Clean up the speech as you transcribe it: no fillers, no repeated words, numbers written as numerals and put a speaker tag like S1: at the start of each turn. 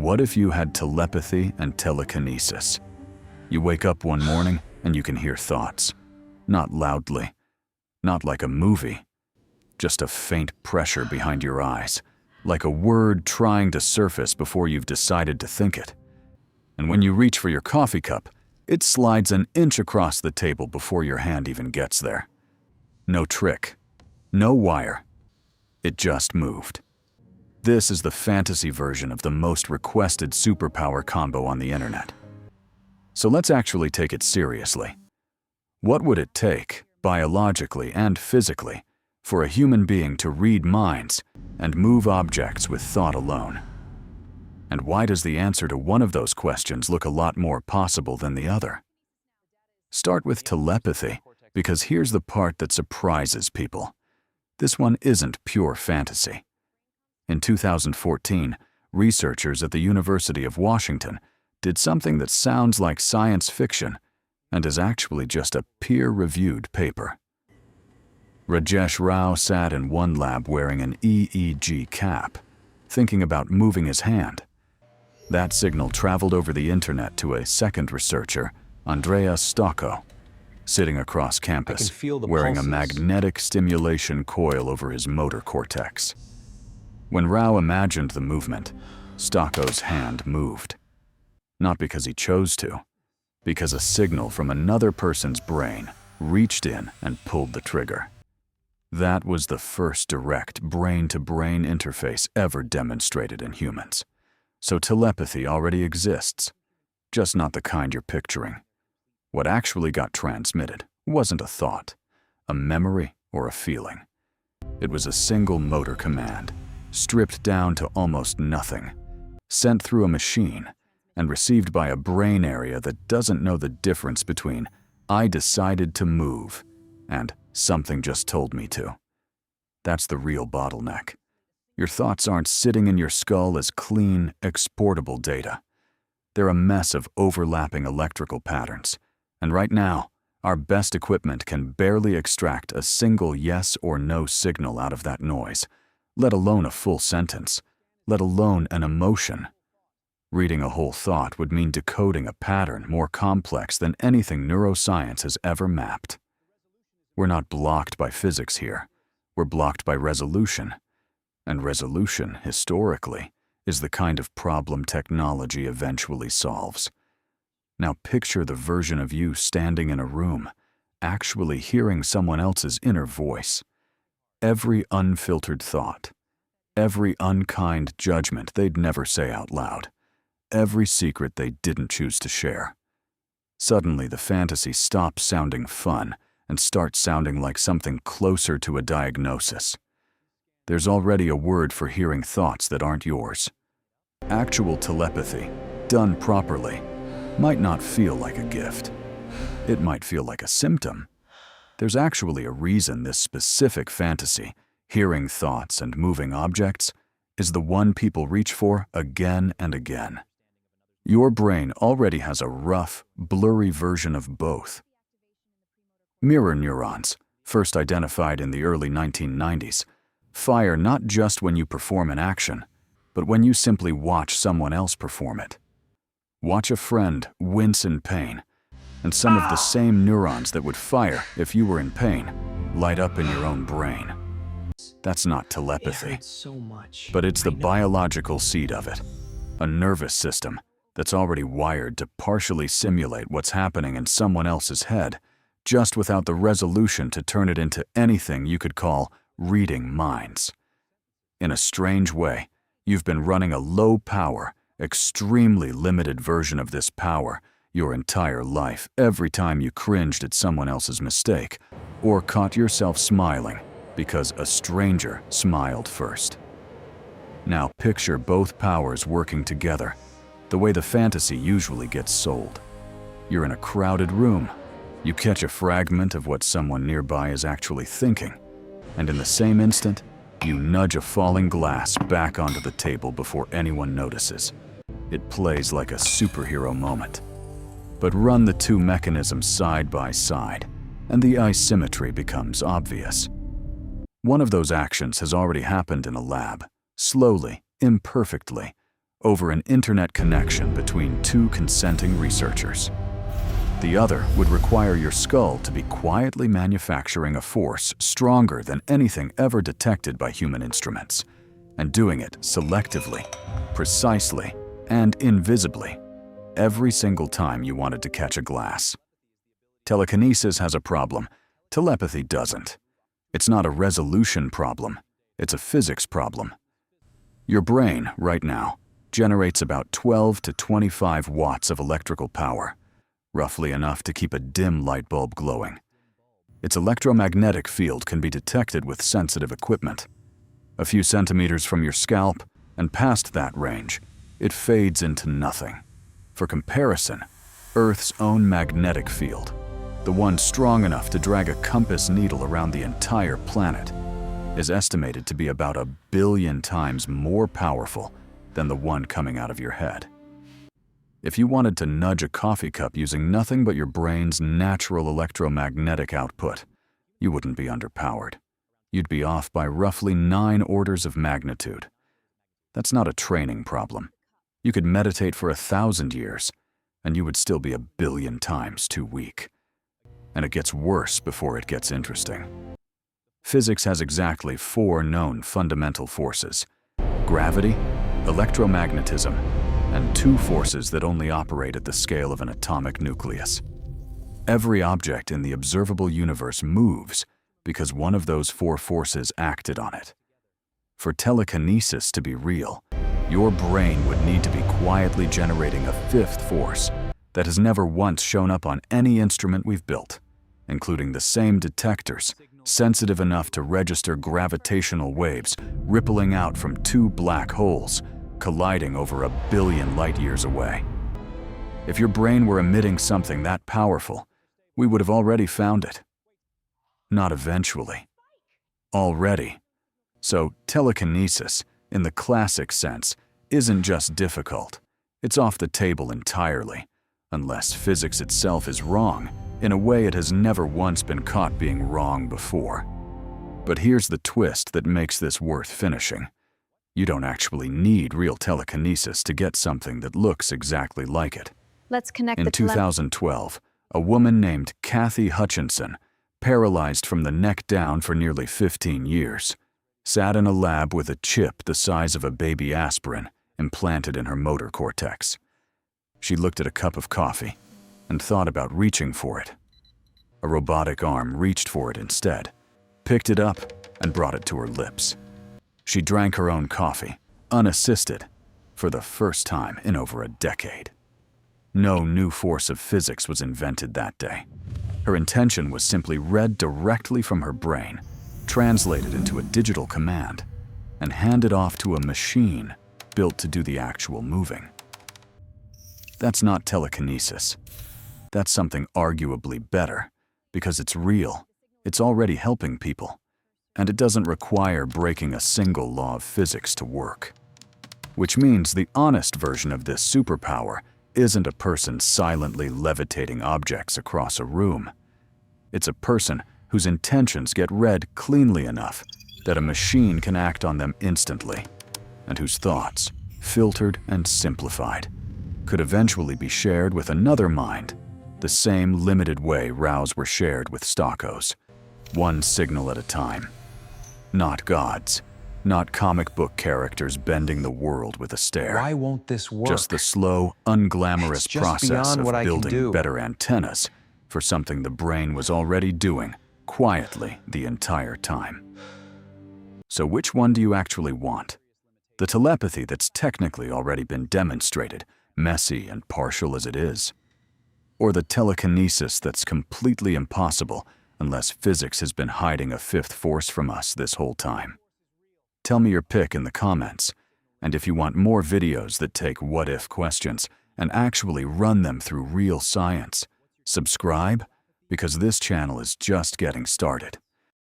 S1: What if you had telepathy and telekinesis? You wake up one morning and you can hear thoughts. Not loudly, not like a movie, just a faint pressure behind your eyes, like a word trying to surface before you've decided to think it. And when you reach for your coffee cup, it slides an inch across the table before your hand even gets there. No trick, no wire. It just moved. This is the fantasy version of the most requested superpower combo on the internet. So let's actually take it seriously. What would it take, biologically and physically, for a human being to read minds and move objects with thought alone? And why does the answer to one of those questions look a lot more possible than the other? Start with telepathy, because here's the part that surprises people. This one isn't pure fantasy. In 2014, researchers at the University of Washington did something that sounds like science fiction and is actually just a peer-reviewed paper. Rajesh Rao sat in one lab wearing an EEG cap, thinking about moving his hand. That signal traveled over the internet to a second researcher, Andrea Stocco, sitting across campus, wearing a magnetic stimulation coil over his motor cortex. When Rao imagined the movement, Stocco's hand moved. Not because he chose to, because a signal from another person's brain reached in and pulled the trigger. That was the first direct brain-to-brain interface ever demonstrated in humans. So telepathy already exists, just not the kind you're picturing. What actually got transmitted wasn't a thought, a memory, or a feeling. It was a single motor command, stripped down to almost nothing, sent through a machine, and received by a brain area that doesn't know the difference between "I decided to move" and "something just told me to." That's the real bottleneck. Your thoughts aren't sitting in your skull as clean, exportable data. They're a mess of overlapping electrical patterns. And right now, our best equipment can barely extract a single yes or no signal out of that noise, let alone a full sentence, let alone an emotion. Reading a whole thought would mean decoding a pattern more complex than anything neuroscience has ever mapped. We're not blocked by physics here. We're blocked by resolution. And resolution, historically, is the kind of problem technology eventually solves. Now picture the version of you standing in a room, actually hearing someone else's inner voice. Every unfiltered thought, every unkind judgment they'd never say out loud, every secret they didn't choose to share. Suddenly the fantasy stops sounding fun and starts sounding like something closer to a diagnosis. There's already a word for hearing thoughts that aren't yours. Actual telepathy, done properly, might not feel like a gift. It might feel like a symptom. There's actually a reason this specific fantasy, hearing thoughts and moving objects, is the one people reach for again and again. Your brain already has a rough, blurry version of both. Mirror neurons, first identified in the early 1990s, fire not just when you perform an action, but when you simply watch someone else perform it. Watch a friend wince in pain, and some of the same neurons that would fire if you were in pain light up in your own brain. That's not telepathy, but it's the biological seed of it, a nervous system that's already wired to partially simulate what's happening in someone else's head, just without the resolution to turn it into anything you could call reading minds. In a strange way, you've been running a low-power, extremely limited version of this power your entire life every time you cringed at someone else's mistake or caught yourself smiling because a stranger smiled first. Now picture both powers working together, the way the fantasy usually gets sold. You're in a crowded room. You catch a fragment of what someone nearby is actually thinking, and in the same instant, you nudge a falling glass back onto the table before anyone notices. It plays like a superhero moment. But run the two mechanisms side by side, and the asymmetry becomes obvious. One of those actions has already happened in a lab, slowly, imperfectly, over an internet connection between two consenting researchers. The other would require your skull to be quietly manufacturing a force stronger than anything ever detected by human instruments, and doing it selectively, precisely, and invisibly, every single time you wanted to catch a glass. Telekinesis has a problem. Telepathy doesn't. It's not a resolution problem. It's a physics problem. Your brain, right now, generates about 12 to 25 watts of electrical power, roughly enough to keep a dim light bulb glowing. Its electromagnetic field can be detected with sensitive equipment. A few centimeters from your scalp, and past that range, it fades into nothing. For comparison, Earth's own magnetic field, the one strong enough to drag a compass needle around the entire planet, is estimated to be about 1 billion times more powerful than the one coming out of your head. If you wanted to nudge a coffee cup using nothing but your brain's natural electromagnetic output, you wouldn't be underpowered. You'd be off by roughly 9 orders of magnitude. That's not a training problem. You could meditate for 1,000 years, and you would still be 1 billion times too weak. And it gets worse before it gets interesting. Physics has exactly 4 known fundamental forces: gravity, electromagnetism, and 2 forces that only operate at the scale of an atomic nucleus. Every object in the observable universe moves because one of those 4 forces acted on it. For telekinesis to be real, your brain would need to be quietly generating a 5th force that has never once shown up on any instrument we've built, including the same detectors sensitive enough to register gravitational waves rippling out from 2 black holes colliding over 1 billion light-years away. If your brain were emitting something that powerful, we would have already found it. Not eventually. Already. So telekinesis, in the classic sense, isn't just difficult. It's off the table entirely, unless physics itself is wrong, in a way it has never once been caught being wrong before. But here's the twist that makes this worth finishing. You don't actually need real telekinesis to get something that looks exactly like it.
S2: Let's connect
S1: In 2012, a woman named Kathy Hutchinson, paralyzed from the neck down for nearly 15 years, sat in a lab with a chip the size of a baby aspirin implanted in her motor cortex. She looked at a cup of coffee and thought about reaching for it. A robotic arm reached for it instead, picked it up, and brought it to her lips. She drank her own coffee, unassisted, for the first time in over a decade. No new force of physics was invented that day. Her intention was simply read directly from her brain, translated into a digital command, and handed off to a machine built to do the actual moving. That's not telekinesis. That's something arguably better, because it's real, it's already helping people, and it doesn't require breaking a single law of physics to work. Which means the honest version of this superpower isn't a person silently levitating objects across a room. It's a person whose intentions get read cleanly enough that a machine can act on them instantly, and whose thoughts, filtered and simplified, could eventually be shared with another mind, the same limited way rows were shared with stockos, one signal at a time. Not gods, not comic book characters bending the world with a stare.
S3: Why won't this work?
S1: Just the slow, unglamorous process of
S3: what I can
S1: building
S3: do.
S1: better antennas for something the brain was already doing quietly the entire time. So which one do you actually want? The telepathy that's technically already been demonstrated, messy and partial as it is? Or the telekinesis that's completely impossible unless physics has been hiding a 5th force from us this whole time? Tell me your pick in the comments, and if you want more videos that take what-if questions and actually run them through real science, subscribe, because this channel is just getting started.